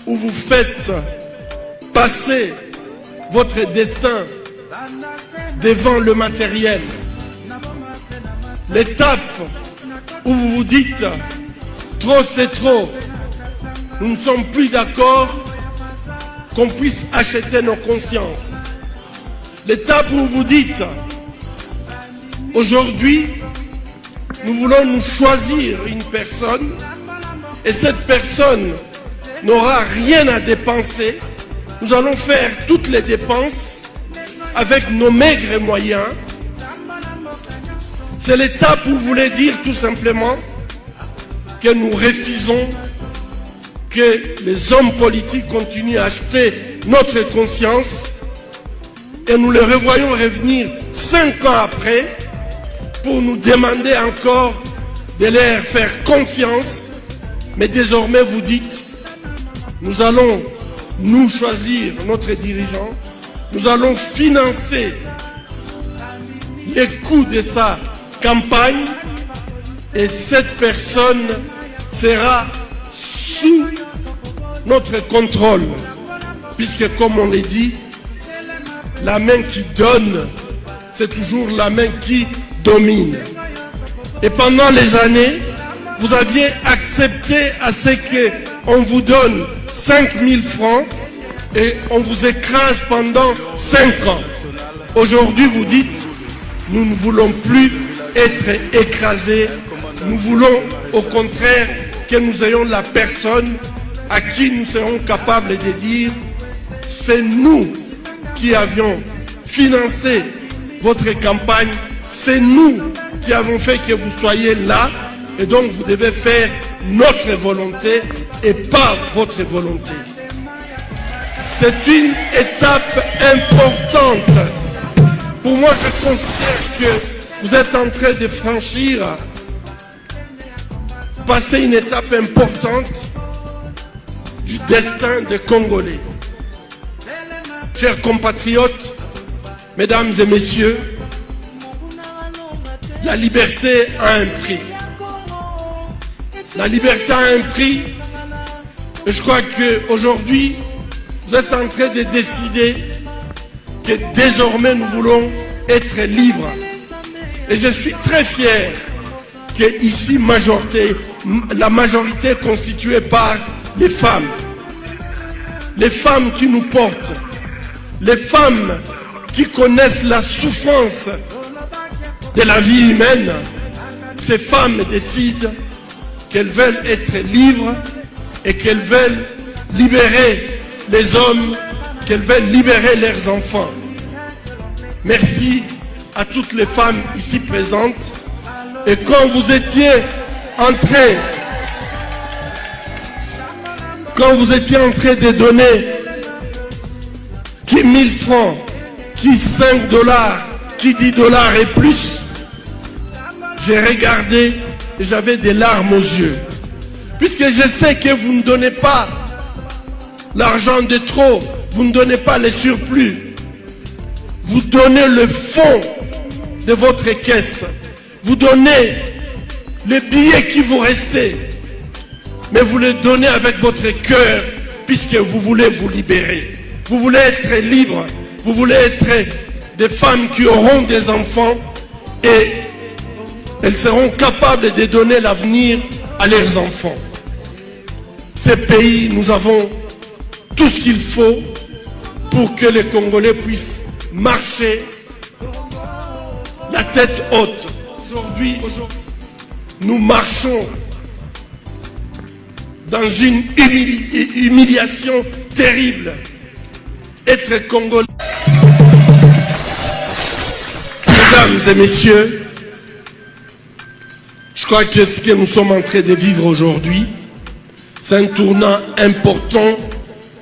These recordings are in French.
où vous faites passer votre destin devant le matériel. L'étape où vous vous dites trop c'est trop, nous ne sommes plus d'accord qu'on puisse acheter nos consciences. L'étape où vous dites aujourd'hui nous voulons nous choisir une personne et cette personne n'aura rien à dépenser. Nous allons faire toutes les dépenses avec nos maigres moyens. C'est l'étape où vous voulez dire tout simplement que nous refusons que les hommes politiques continuent à acheter notre conscience et nous les revoyons revenir 5 ans après pour nous demander encore de leur faire confiance. Mais désormais vous dites, nous allons nous choisir notre dirigeant, nous allons financer les coûts de sa campagne et cette personne sera sous notre contrôle. Puisque comme on l'a dit, la main qui donne, c'est toujours la main qui domine. Et pendant les années, vous aviez accepté à ce qu'on vous donne 5 000 francs et on vous écrase pendant 5 ans. Aujourd'hui, vous dites, nous ne voulons plus être écrasés. Nous voulons au contraire que nous ayons la personne à qui nous serons capables de dire, c'est nous qui avions financé votre campagne, c'est nous qui avons fait que vous soyez là, et donc vous devez faire notre volonté et pas votre volonté. C'est une étape importante. Pour moi, je considère que vous êtes en train de franchir, passer une étape importante du destin des Congolais. Chers compatriotes, mesdames et messieurs, la liberté a un prix. La liberté a un prix. Et je crois qu'aujourd'hui, vous êtes en train de décider que désormais nous voulons être libres. Et je suis très fier que ici, la majorité est constituée par les femmes. Les femmes qui nous portent. Les femmes qui connaissent la souffrance de la vie humaine. Ces femmes décident qu'elles veulent être libres et qu'elles veulent libérer les hommes, qu'elles veulent libérer leurs enfants. Merci à toutes les femmes ici présentes. Et quand vous étiez en train de donner qui 1000 francs, qui 5 dollars, qui 10 dollars et plus, j'ai regardé et j'avais des larmes aux yeux. Puisque je sais que vous ne donnez pas l'argent de trop, vous ne donnez pas les surplus. Vous donnez le fond de votre caisse. Vous donnez les billets qui vous restent. Mais vous les donnez avec votre cœur, puisque vous voulez vous libérer. Vous voulez être libre. Vous voulez être des femmes qui auront des enfants et elles seront capables de donner l'avenir à leurs enfants. Ces pays, nous avons tout ce qu'il faut pour que les Congolais puissent marcher la tête haute. Aujourd'hui, nous marchons dans une humiliation terrible. Être Congolais. Mesdames et messieurs, je crois que ce que nous sommes en train de vivre aujourd'hui, c'est un tournant important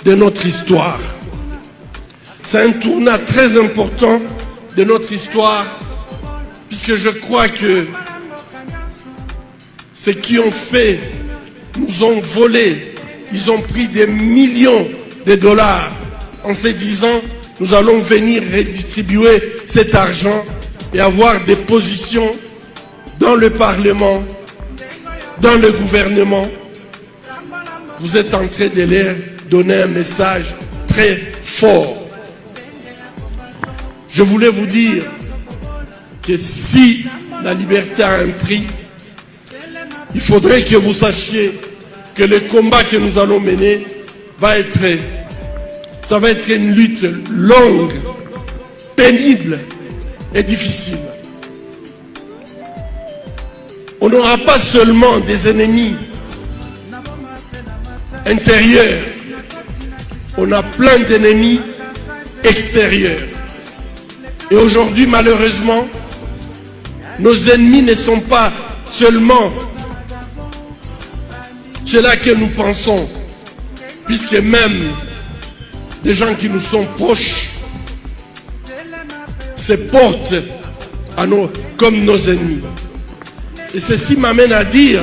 de notre histoire. C'est un tournant très important de notre histoire, puisque je crois que ceux qui ont fait, nous ont volé, ils ont pris des millions de dollars en se disant, nous allons venir redistribuer cet argent et avoir des positions dans le Parlement, dans le gouvernement. Vous êtes en train de leur donner un message très fort. Je voulais vous dire que si la liberté a un prix, il faudrait que vous sachiez que le combat que nous allons mener ça va être une lutte longue, pénible et difficile. On n'aura pas seulement des ennemis intérieurs, on a plein d'ennemis extérieurs. Et aujourd'hui, malheureusement, nos ennemis ne sont pas seulement ceux-là que nous pensons, puisque même des gens qui nous sont proches se portent comme nos ennemis. Et ceci m'amène à dire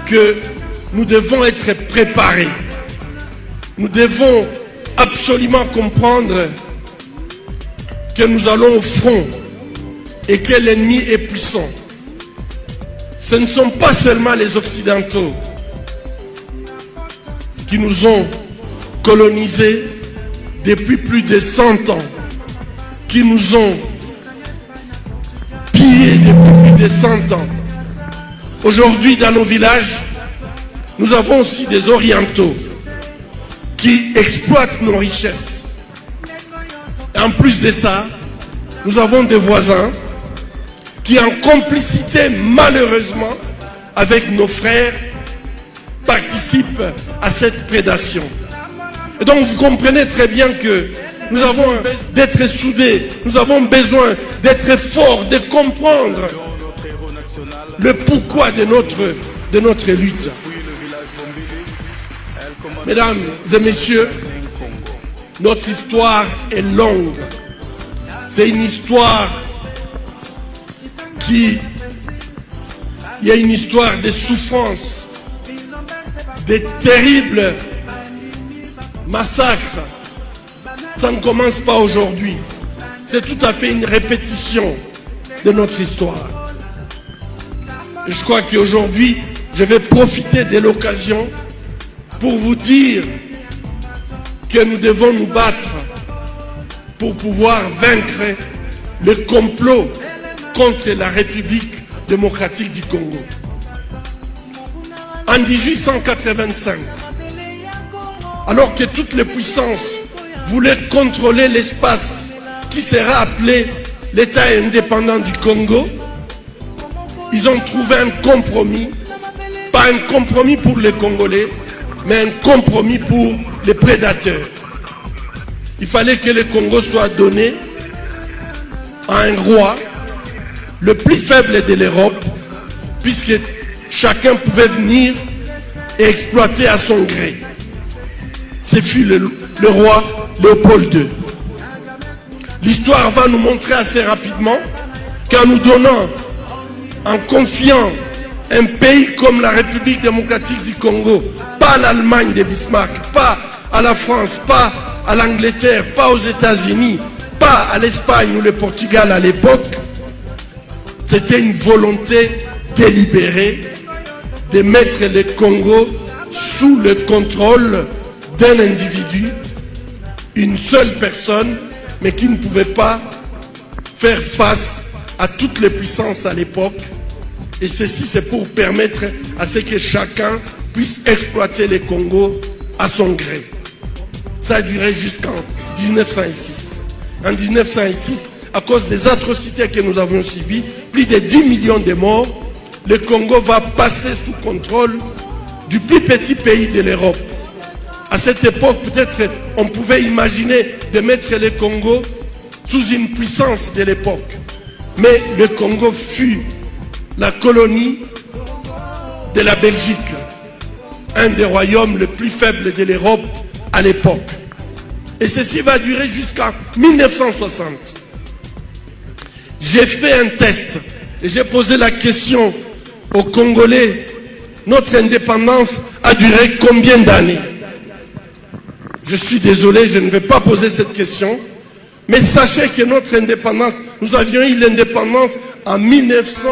que nous devons être préparés. Nous devons absolument comprendre que nous allons au front et que l'ennemi est puissant. Ce ne sont pas seulement les Occidentaux qui nous ont colonisés depuis plus de 100 ans, qui nous ont pillés depuis plus de 100 ans. Aujourd'hui, dans nos villages, nous avons aussi des Orientaux qui exploitent nos richesses. Et en plus de ça, nous avons des voisins qui, en complicité, malheureusement, avec nos frères, participent à cette prédation. Et donc vous comprenez très bien que nous avons d'être soudés, nous avons besoin d'être forts, de comprendre le pourquoi de notre lutte. Mesdames et messieurs, notre histoire est longue. C'est une histoire il y a une histoire de souffrance, de terribles massacres. Ça ne commence pas aujourd'hui. C'est tout à fait une répétition de notre histoire. Et je crois qu'aujourd'hui, je vais profiter de l'occasion pour vous dire que nous devons nous battre pour pouvoir vaincre le complot contre la République démocratique du Congo. En 1885, alors que toutes les puissances voulaient contrôler l'espace qui sera appelé l'État indépendant du Congo, ils ont trouvé un compromis, pas un compromis pour les Congolais, mais un compromis pour les prédateurs. Il fallait que le Congo soit donné à un roi, le plus faible de l'Europe, puisque chacun pouvait venir et exploiter à son gré. Ce fut le roi Léopold II. L'histoire va nous montrer assez rapidement qu'en nous donnant, en confiant un pays comme la République démocratique du Congo, pas à l'Allemagne de Bismarck, pas à la France, pas à l'Angleterre, pas aux États-Unis, pas à l'Espagne ou le Portugal à l'époque, c'était une volonté délibérée de mettre le Congo sous le contrôle d'un individu, une seule personne, mais qui ne pouvait pas faire face à toutes les puissances à l'époque. Et ceci, c'est pour permettre à ce que chacun puisse exploiter le Congo à son gré. Ça a duré jusqu'en 1906. En 1906, à cause des atrocités que nous avons subies, plus de 10 millions de morts, le Congo va passer sous contrôle du plus petit pays de l'Europe. À cette époque, peut-être on pouvait imaginer de mettre le Congo sous une puissance de l'époque. Mais le Congo fut la colonie de la Belgique, un des royaumes les plus faibles de l'Europe à l'époque. Et ceci va durer jusqu'en 1960. J'ai fait un test et j'ai posé la question aux Congolais, notre indépendance a duré combien d'années? Je suis désolé, je ne vais pas poser cette question, mais sachez que notre indépendance, nous avions eu l'indépendance en 1900.